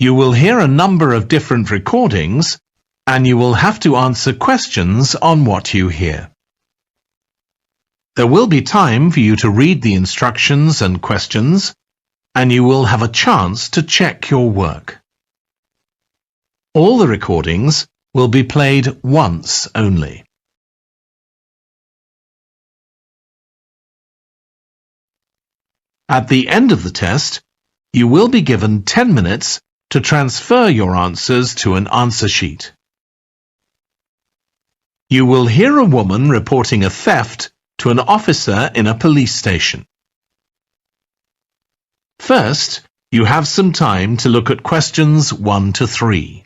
You will hear a number of different recordings, and you will have to answer questions on what you hear. There will be time for you to read the instructions and questions, and you will have a chance to check your work. All the recordings will be played once only. At the end of the test, you will be given 10 minutes to transfer your answers to an answer sheet. You will hear a woman reporting a theft to an officer in a police station. First, you have some time to look at questions 1 to 3.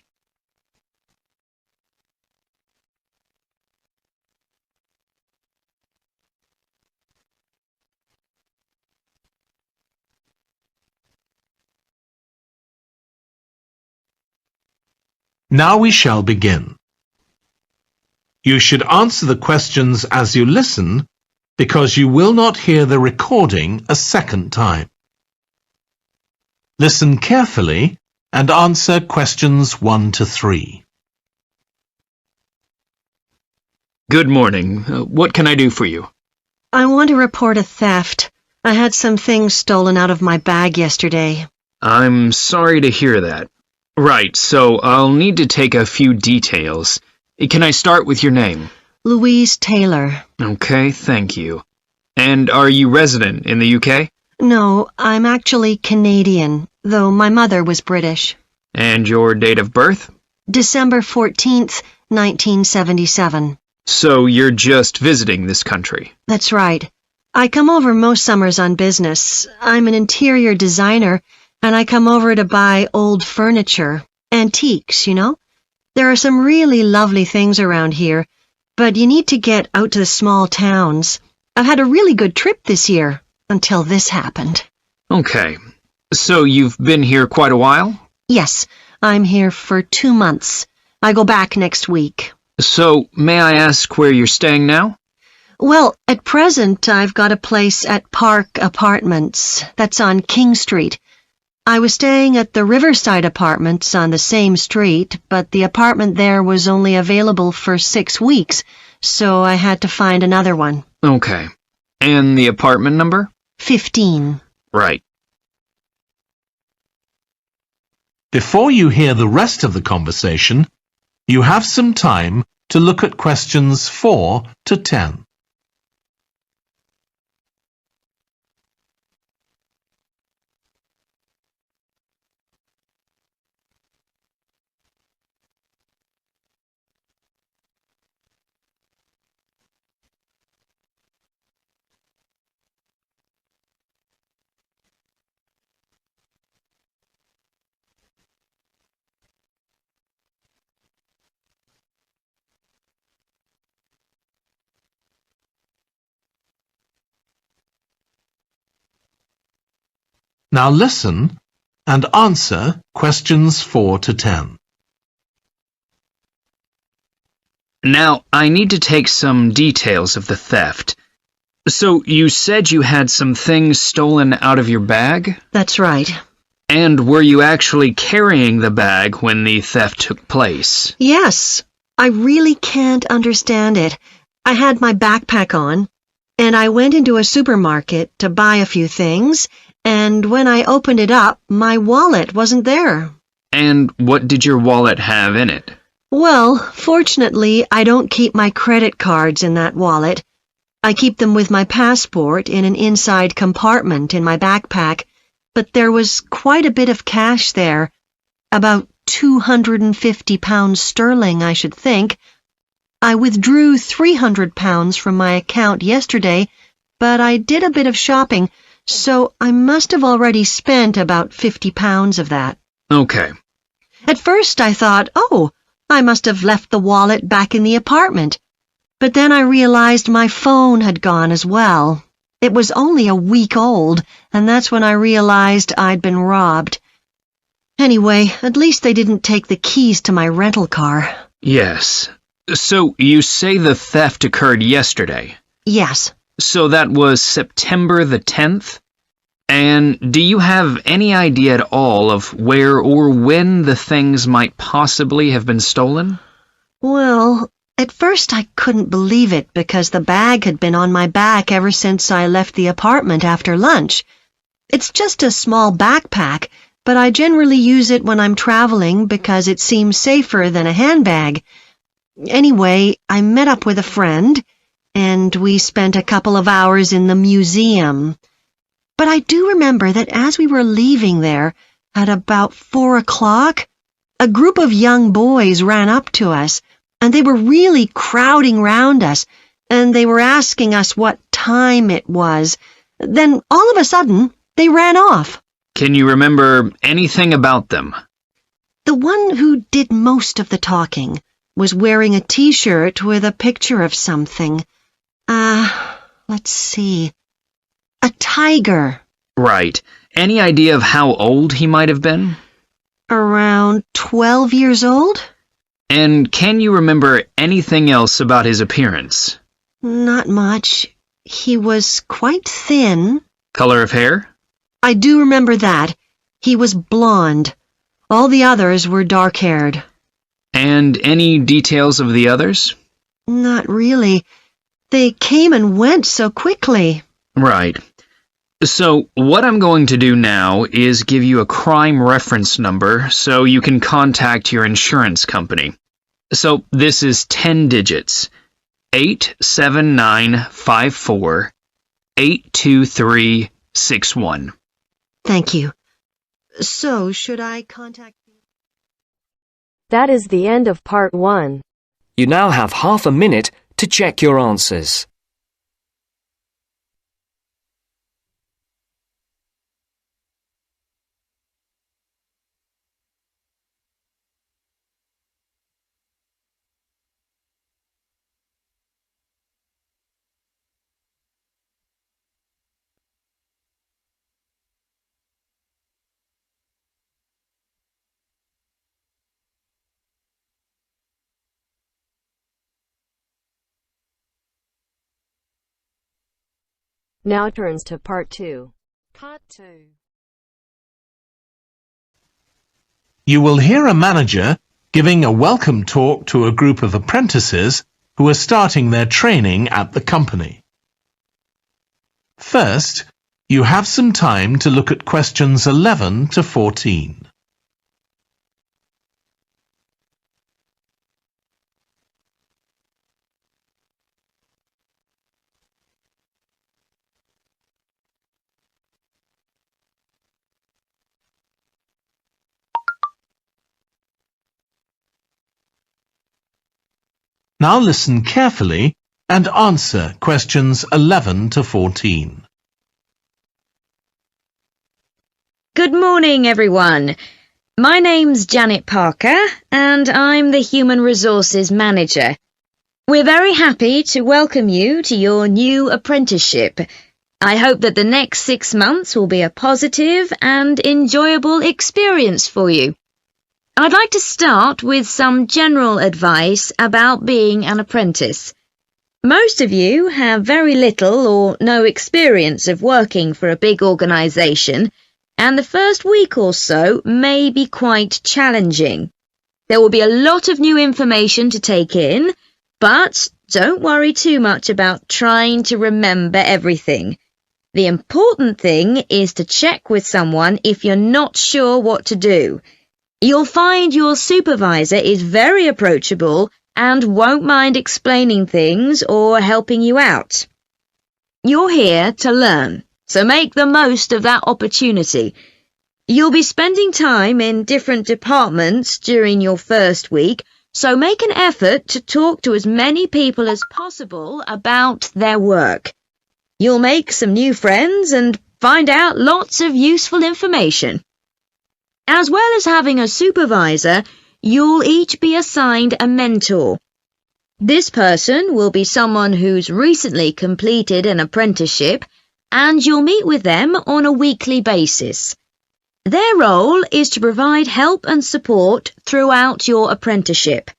Now we shall begin. You should answer the questions as you listen, because you will not hear the recording a second time. Listen carefully and answer questions 1 to 3. Good morning. What can I do for you? I want to report a theft. I had some things stolen out of my bag yesterday. I'm sorry to hear that. Right, so I'll need to take a few details. Can I start with your name? Louise Taylor. Okay, thank you. And are you resident in the UK? No, I'm actually Canadian, though my mother was British. And your date of birth? December 14th, 1977. So you're just visiting this country? That's right. I come over most summers on business. I'm an interior designer, and I come over to buy old furniture, antiques, you know? There are some really lovely things around here, but you need to get out to the small towns. I've had a really good trip this year, until this happened. Okay. So you've been here quite a while? Yes, I'm here for 2 months. I go back next week. So, may I ask where you're staying now? Well, at present, I've got a place at Park Apartments. That's on King Street. I was staying at the Riverside Apartments on the same street, but the apartment there was only available for 6 weeks, so I had to find another one. Okay. And the apartment number? 15. Right. Before you hear the rest of the conversation, you have some time to look at questions 4 to 10. Now listen and answer questions 4 to 10. Now, I need to take some details of the theft. So, you said you had some things stolen out of your bag? That's right. And were you actually carrying the bag when the theft took place? Yes, I really can't understand it. I had my backpack on, and I went into a supermarket to buy a few things, and when I opened it up, my wallet wasn't there. And what did your wallet have in it? Well, fortunately, I don't keep my credit cards in that wallet. I keep them with my passport in an inside compartment in my backpack, but there was quite a bit of cash there, about £250 sterling, I should think. I withdrew £300 from my account yesterday, but I did a bit of shopping, so I must have already spent about £50 of that. Okay. At first I thought, oh, I must have left the wallet back in the apartment. But then I realized my phone had gone as well. It was only a week old, and that's when I realized I'd been robbed. Anyway, at least they didn't take the keys to my rental car. Yes. So, you say the theft occurred yesterday? Yes. So that was September the 10th? And do you have any idea at all of where or when the things might possibly have been stolen? Well, at first I couldn't believe it because the bag had been on my back ever since I left the apartment after lunch. It's just a small backpack, but I generally use it when I'm traveling because it seems safer than a handbag. Anyway, I met up with a friend, and we spent a couple of hours in the museum. But I do remember that as we were leaving there, at about 4 o'clock, a group of young boys ran up to us, and they were really crowding round us, and they were asking us what time it was. Then, all of a sudden, they ran off. Can you remember anything about them? The one who did most of the talking was wearing a T-shirt with a picture of something. Let's see. A tiger. Right. Any idea of how old he might have been? Around 12 years old? And can you remember anything else about his appearance? Not much. He was quite thin. Color of hair? I do remember that. He was blonde. All the others were dark-haired. And any details of the others? Not really. They came and went so quickly. Right. So what I'm going to do now is give you a crime reference number so you can contact your insurance company. So this is 10 digits. 87954 82361. Thank you. So, should I contact... That is the end of part 1. You now have half a minute to check your answers. Now turns to part 2. Part 2. You will hear a manager giving a welcome talk to a group of apprentices who are starting their training at the company. First, you have some time to look at questions 11 to 14. Now listen carefully and answer questions 11 to 14. Good morning, everyone. My name's Janet Parker, and I'm the Human Resources Manager. We're very happy to welcome you to your new apprenticeship. I hope that the next 6 months will be a positive and enjoyable experience for you. I'd like to start with some general advice about being an apprentice. Most of you have very little or no experience of working for a big organisation, and the first week or so may be quite challenging. There will be a lot of new information to take in, but don't worry too much about trying to remember everything. The important thing is to check with someone if you're not sure what to do. You'll find your supervisor is very approachable and won't mind explaining things or helping you out. You're here to learn, so make the most of that opportunity. You'll be spending time in different departments during your first week, so make an effort to talk to as many people as possible about their work. You'll make some new friends and find out lots of useful information. As well as having a supervisor, you'll each be assigned a mentor. This person will be someone who's recently completed an apprenticeship, and you'll meet with them on a weekly basis. Their role is to provide help and support throughout your apprenticeship.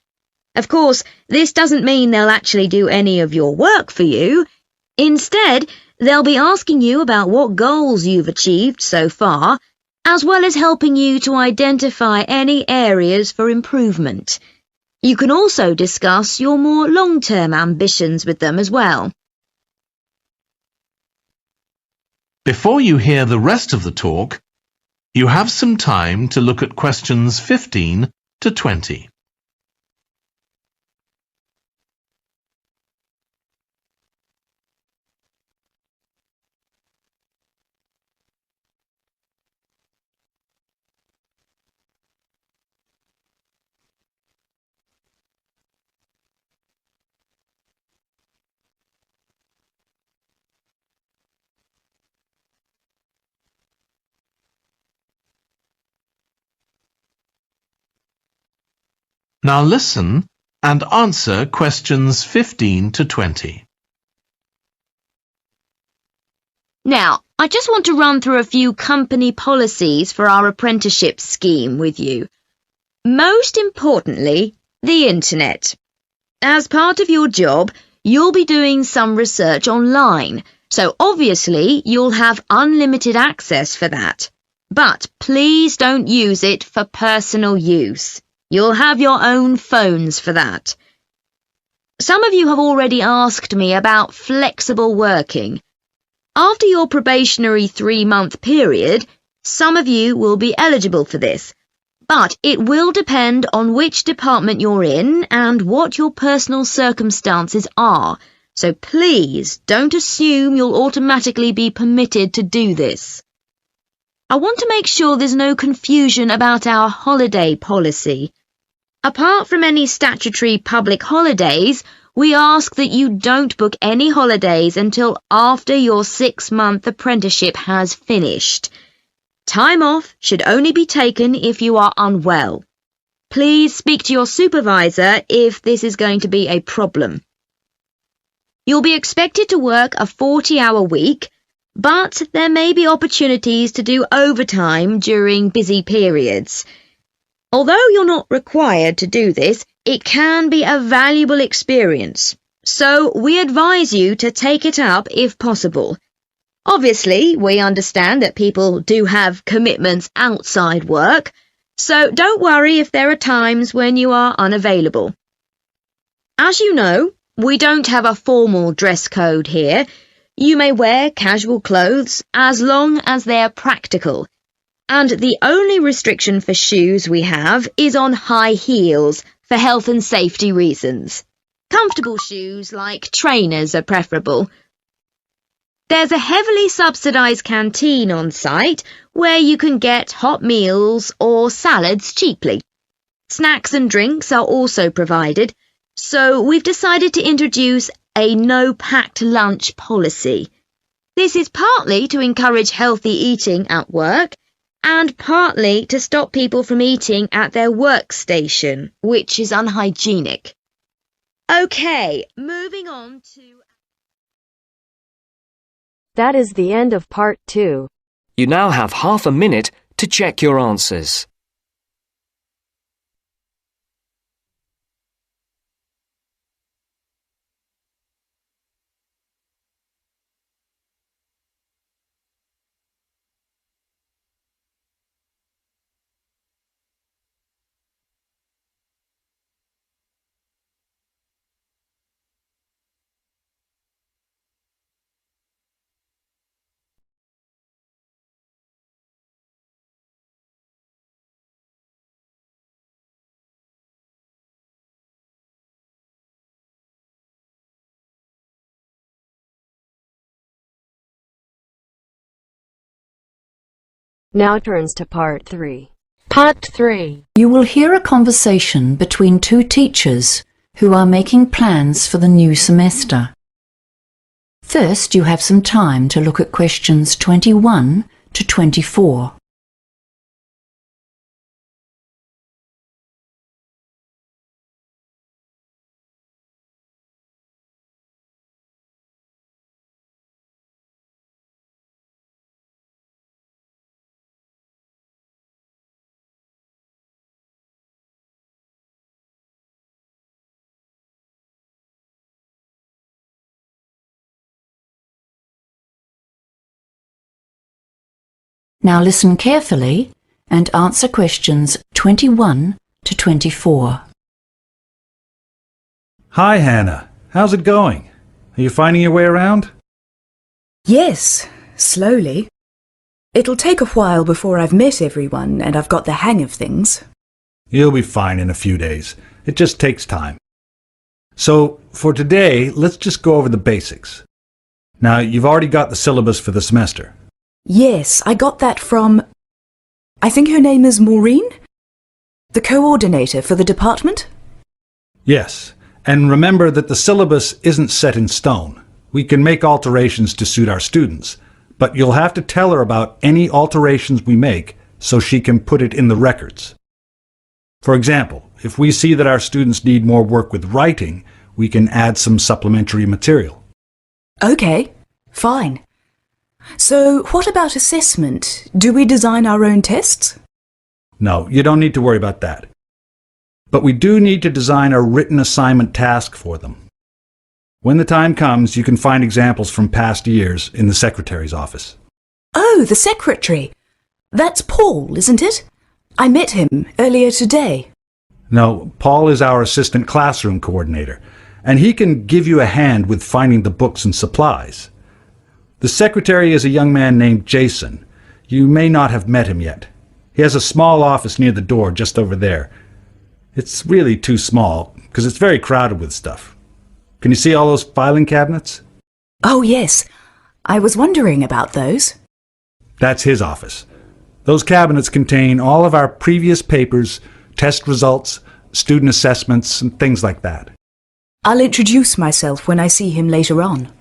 Of course, this doesn't mean they'll actually do any of your work for you. Instead, They'll be asking you about what goals you've achieved so far, as well as helping you to identify any areas for improvement. You can also discuss your more long-term ambitions with them as well. Before you hear the rest of the talk, you have some time to look at questions 15 to 20. Now listen and answer questions 15 to 20. Now, I just want to run through a few company policies for our apprenticeship scheme with you. Most importantly, the internet. As part of your job, you'll be doing some research online, so obviously you'll have unlimited access for that. But please don't use it for personal use. You'll have your own phones for that. Some of you have already asked me about flexible working. After your probationary 3-month period, some of you will be eligible for this, but it will depend on which department you're in and what your personal circumstances are, so please don't assume you'll automatically be permitted to do this. I want to make sure there's no confusion about our holiday policy. Apart from any statutory public holidays, we ask that you don't book any holidays until after your 6-month apprenticeship has finished. Time off should only be taken if you are unwell. Please speak to your supervisor if this is going to be a problem. You'll be expected to work a 40-hour week, but there may be opportunities to do overtime during busy periods. Although you're not required to do this, it can be a valuable experience, so we advise you to take it up if possible. Obviously, we understand that people do have commitments outside work, so don't worry if there are times when you are unavailable. As you know, we don't have a formal dress code here. You may wear casual clothes as long as they're practical. And the only restriction for shoes we have is on high heels for health and safety reasons. Comfortable shoes like trainers are preferable. There's a heavily subsidised canteen on site where you can get hot meals or salads cheaply. Snacks and drinks are also provided, so we've decided to introduce a no-packed lunch policy. This is partly to encourage healthy eating at work and partly to stop people from eating at their workstation, which is unhygienic. Okay, moving on to... That is the end of part 2. You now have half a minute to check your answers. Now turns to part 3. Part 3. You will hear a conversation between two teachers who are making plans for the new semester. First, you have some time to look at questions 21 to 24. Now listen carefully and answer questions 21 to 24. Hi, Hannah. How's it going? Are you finding your way around? Yes, slowly. It'll take a while before I've met everyone and I've got the hang of things. You'll be fine in a few days. It just takes time. So, for today, let's just go over the basics. Now, you've already got the syllabus for the semester. Yes, I got that from... I think her name is Maureen? The coordinator for the department? Yes, and remember that the syllabus isn't set in stone. We can make alterations to suit our students, but you'll have to tell her about any alterations we make so she can put it in the records. For example, if we see that our students need more work with writing, we can add some supplementary material. Okay, fine. So, what about assessment? Do we design our own tests? No, you don't need to worry about that. But we do need to design a written assignment task for them. When the time comes, you can find examples from past years in the secretary's office. Oh, the secretary. That's Paul, isn't it? I met him earlier today. No, Paul is our assistant classroom coordinator, and he can give you a hand with finding the books and supplies. The secretary is a young man named Jason. You may not have met him yet. He has a small office near the door just over there. It's really too small, because it's very crowded with stuff. Can you see all those filing cabinets? Oh, yes. I was wondering about those. That's his office. Those cabinets contain all of our previous papers, test results, student assessments, and things like that. I'll introduce myself when I see him later on.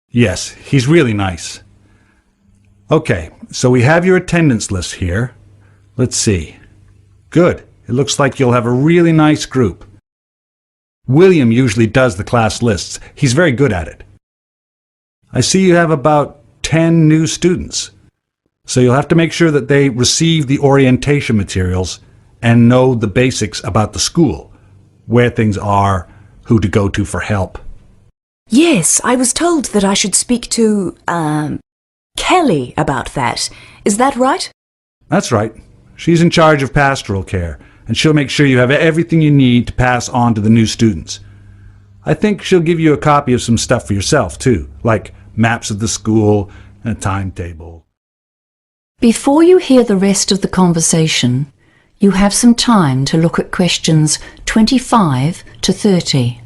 Yes, he's really nice. Okay, so we have your attendance list here. Let's see. Good. It looks like you'll have a really nice group. William usually does the class lists. He's very good at it. I see you have about 10 new students. So you'll have to make sure that they receive the orientation materials and know the basics about the school, where things are, who to go to for help. Yes, I was told that I should speak to, Kelly about that. Is that right? That's right. She's in charge of pastoral care, and she'll make sure you have everything you need to pass on to the new students. I think she'll give you a copy of some stuff for yourself, too, like maps of the school and a timetable. Before you hear the rest of the conversation, you have some time to look at questions 25 to 30.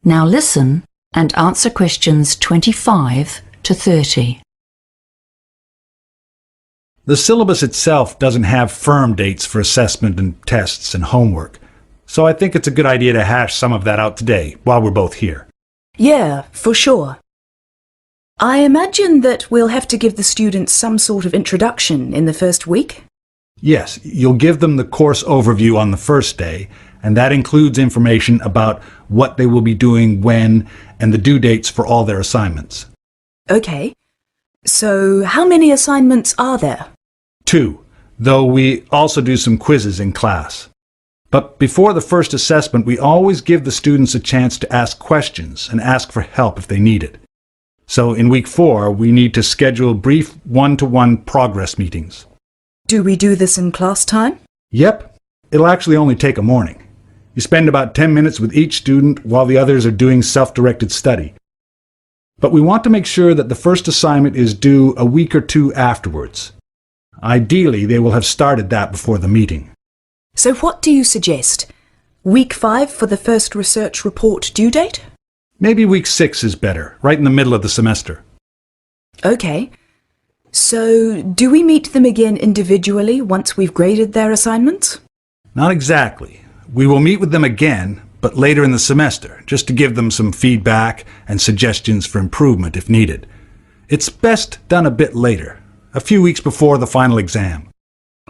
Now listen and answer questions 25 to 30. The syllabus itself doesn't have firm dates for assessment and tests and homework, so I think it's a good idea to hash some of that out today while we're both here. Yeah, for sure. I imagine that we'll have to give the students some sort of introduction in the first week? Yes, you'll give them the course overview on the first day, and that includes information about what they will be doing when and the due dates for all their assignments. Okay. So, how many assignments are there? 2, though we also do some quizzes in class. But before the first assessment, we always give the students a chance to ask questions and ask for help if they need it. So in week 4, we need to schedule brief one-to-one progress meetings. Do we do this in class time? Yep. It'll actually only take a morning. You spend about 10 minutes with each student while the others are doing self-directed study. But we want to make sure that the first assignment is due a week or 2 afterwards. Ideally, they will have started that before the meeting. So what do you suggest? Week 5 for the first research report due date? Maybe week 6 is better, right in the middle of the semester. Okay. So, do we meet them again individually once we've graded their assignments? Not exactly. We will meet with them again, but later in the semester, just to give them some feedback and suggestions for improvement if needed. It's best done a bit later, a few weeks before the final exam.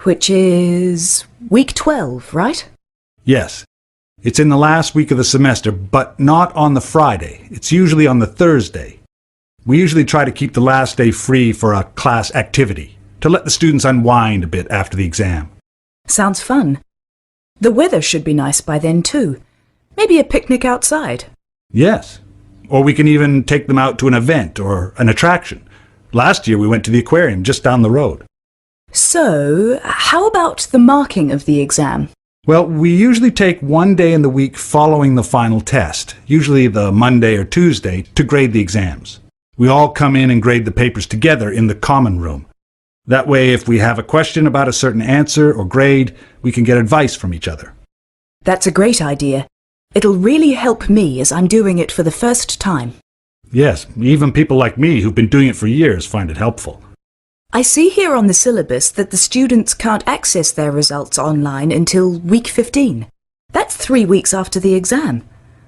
which is week 12, right? Yes. It's in the last week of the semester, but not on the Friday. It's usually on the Thursday. We usually try to keep the last day free for a class activity, to let the students unwind a bit after the exam. Sounds fun. The weather should be nice by then too. Maybe a picnic outside. Yes. Or we can even take them out to an event or an attraction. Last year we went to the aquarium just down the road. So, how about the marking of the exam? Well, we usually take one day in the week following the final test, usually the Monday or Tuesday, to grade the exams. We all come in and grade the papers together in the common room. That way, if we have a question about a certain answer or grade, we can get advice from each other. That's a great idea. It'll really help me as I'm doing it for the first time. Yes, even people like me who've been doing it for years find it helpful. I see here on the syllabus that the students can't access their results online until week 15. That's 3 weeks after the exam.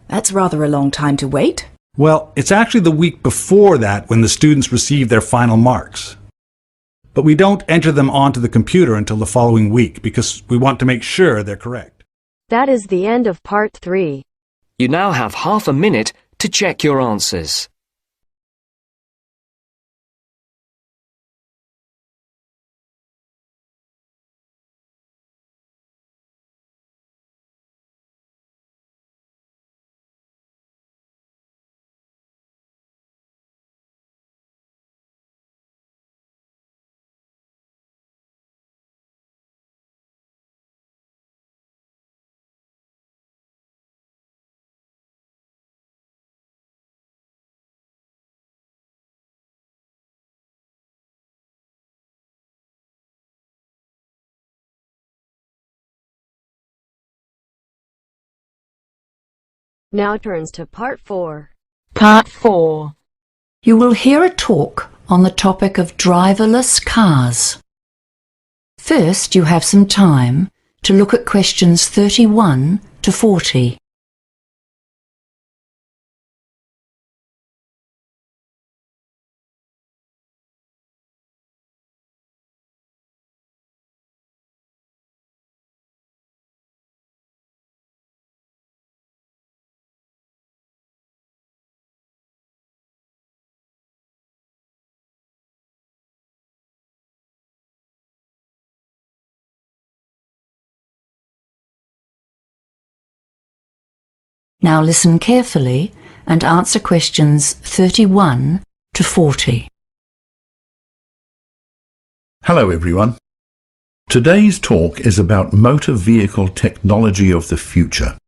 That's rather a long time to wait. Well, it's actually the week before that when the students receive their final marks. But we don't enter them onto the computer until the following week because we want to make sure they're correct. That is the end of part 3. You now have half a minute to check your answers. Now turns to part 4. Part 4. You will hear a talk on the topic of driverless cars. First, you have some time to look at questions 31 to 40. Now listen carefully and answer questions 31 to 40. Hello everyone. Today's talk is about motor vehicle technology of the future,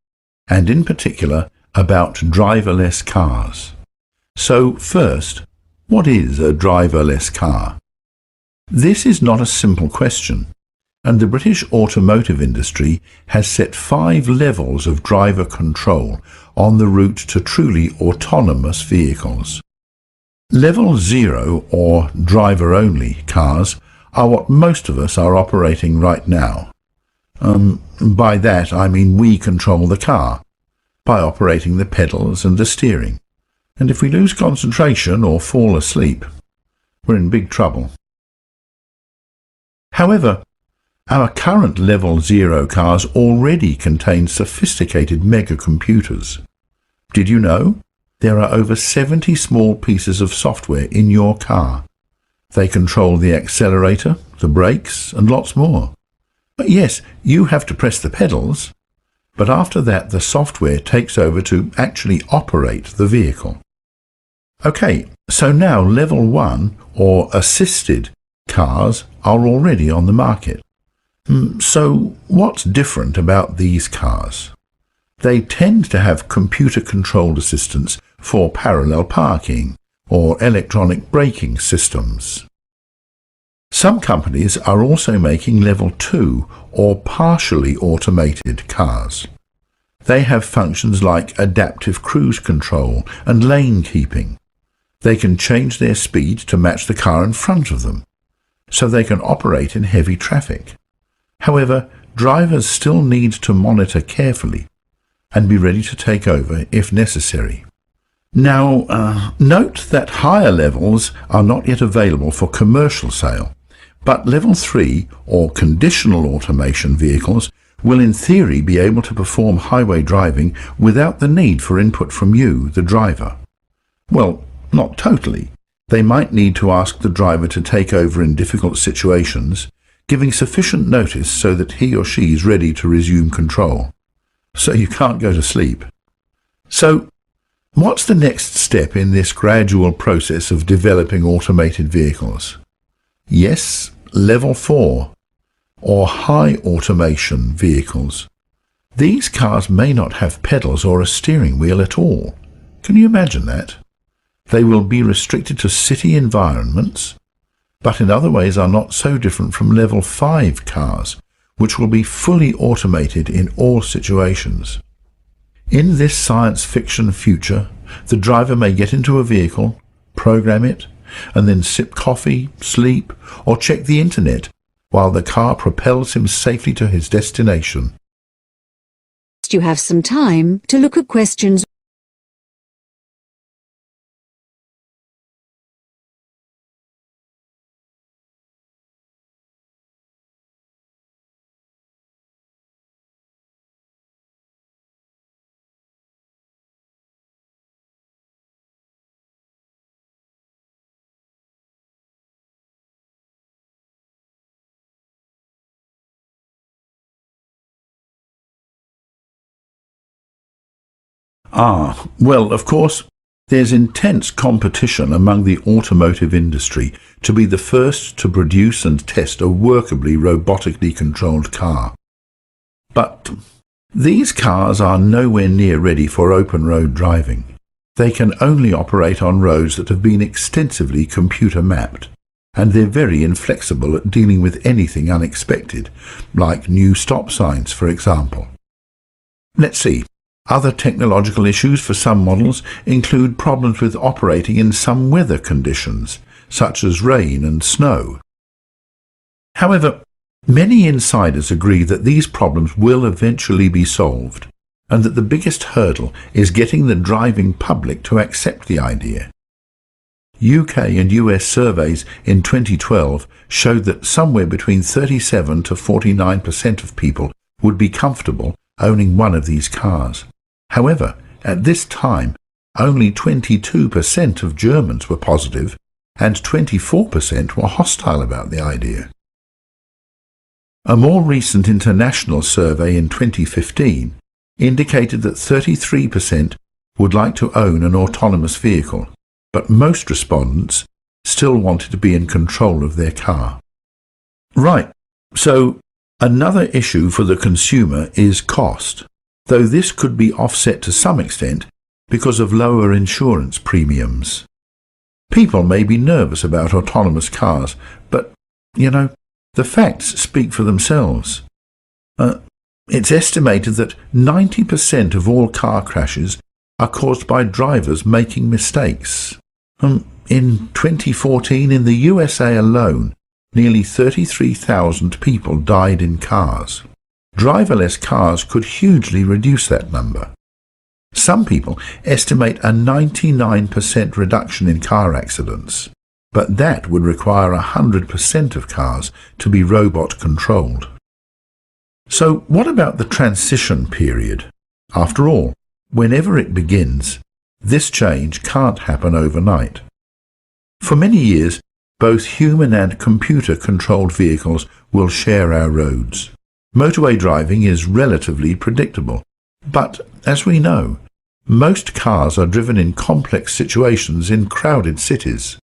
and in particular about driverless cars. So first, what is a driverless car? This is not a simple question, and the British automotive industry has set 5 levels of driver control on the route to truly autonomous vehicles. Level 0 or driver-only cars are what most of us are operating right now. By that I mean we control the car by operating the pedals and the steering. And if we lose concentration or fall asleep, we're in big trouble. However, our current Level 0 cars already contain sophisticated megacomputers. Did you know? There are over 70 small pieces of software in your car. They control the accelerator, the brakes, and lots more. But yes, you have to press the pedals, but after that the software takes over to actually operate the vehicle. Okay, so now Level 1 or assisted cars are already on the market. So what's different about these cars? They tend to have computer-controlled assistance for parallel parking or electronic braking systems. Some companies are also making Level 2 or partially automated cars. They have functions like adaptive cruise control and lane keeping. They can change their speed to match the car in front of them, so they can operate in heavy traffic. However, drivers still need to monitor carefully and be ready to take over if necessary. Now, note that higher levels are not yet available for commercial sale, But Level 3, or conditional automation vehicles, will in theory be able to perform highway driving without the need for input from you, the driver. Well, not totally. They might need to ask the driver to take over in difficult situations, giving sufficient notice so that he or she is ready to resume control. So you can't go to sleep. So, what's the next step in this gradual process of developing automated vehicles? Yes, Level 4, or high automation vehicles. These cars may not have pedals or a steering wheel at all. Can you imagine that? They will be restricted to city environments, but in other ways are not so different from Level 5 cars, which will be fully automated in all situations. In this science fiction future, the driver may get into a vehicle, program it, and then sip coffee, sleep, or check the internet while the car propels him safely to his destination. You have some time to look at questions. Well, of course, there's intense competition among the automotive industry to be the first to produce and test a workably robotically controlled car. But these cars are nowhere near ready for open road driving. They can only operate on roads that have been extensively computer mapped, and they're very inflexible at dealing with anything unexpected, like new stop signs, for example. Let's see. Other technological issues for some models include problems with operating in some weather conditions, such as rain and snow. However, many insiders agree that these problems will eventually be solved, and that the biggest hurdle is getting the driving public to accept the idea. UK and US surveys in 2012 showed that somewhere between 37 to 49% of people would be comfortable owning one of these cars. However, at this time, only 22% of Germans were positive and 24% were hostile about the idea. A more recent international survey in 2015 indicated that 33% would like to own an autonomous vehicle, but most respondents still wanted to be in control of their car. Right, so another issue for the consumer is cost, though this could be offset to some extent because of lower insurance premiums. People may be nervous about autonomous cars, but, the facts speak for themselves. It's estimated that 90% of all car crashes are caused by drivers making mistakes. In 2014, in the USA alone, nearly 33,000 people died in cars. Driverless cars could hugely reduce that number. Some people estimate a 99% reduction in car accidents, but that would require 100% of cars to be robot-controlled. So what about the transition period? After all, whenever it begins, this change can't happen overnight. For many years, both human and computer-controlled vehicles will share our roads. Motorway driving is relatively predictable, but as we know, most cars are driven in complex situations in crowded cities.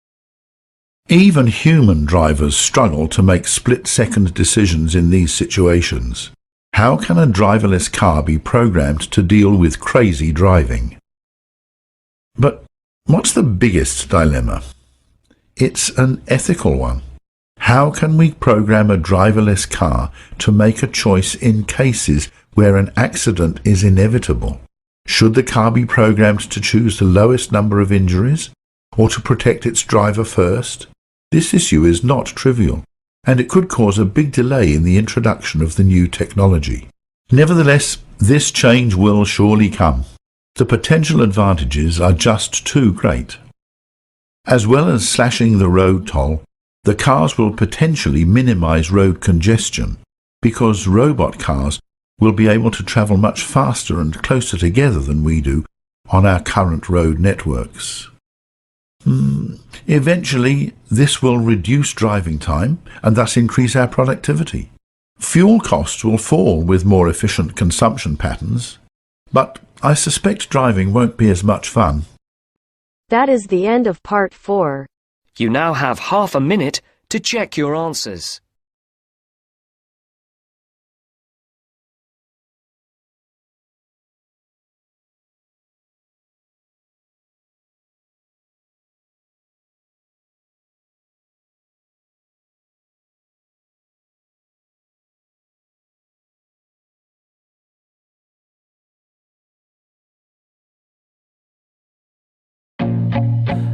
Even human drivers struggle to make split-second decisions in these situations. How can a driverless car be programmed to deal with crazy driving? But what's the biggest dilemma? It's an ethical one. How can we program a driverless car to make a choice in cases where an accident is inevitable? Should the car be programmed to choose the lowest number of injuries, or to protect its driver first? This issue is not trivial, and it could cause a big delay in the introduction of the new technology. Nevertheless, this change will surely come. The potential advantages are just too great. As well as slashing the road toll, The cars will potentially minimize road congestion because robot cars will be able to travel much faster and closer together than we do on our current road networks. Eventually, this will reduce driving time and thus increase our productivity. Fuel costs will fall with more efficient consumption patterns, but I suspect driving won't be as much fun. That is the end of part 4. You now have half a minute to check your answers.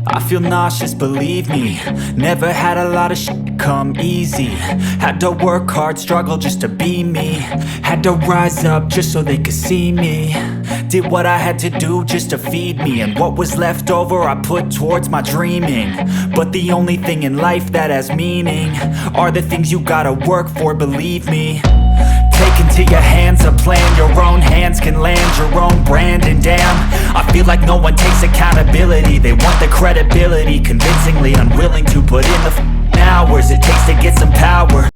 I feel nauseous, believe me. Never had a lot of shit come easy. Had to work hard, struggle just to be me. Had to rise up just so they could see me. Did what I had to do just to feed me, and what was left over I put towards my dreaming. But the only thing in life that has meaning are the things you gotta work for, believe me. Take into your hands a plan, your own hands can land your own brand. And damn, I feel like no one takes accountability. They want the credibility, convincingly unwilling to put in the hours it takes to get some power.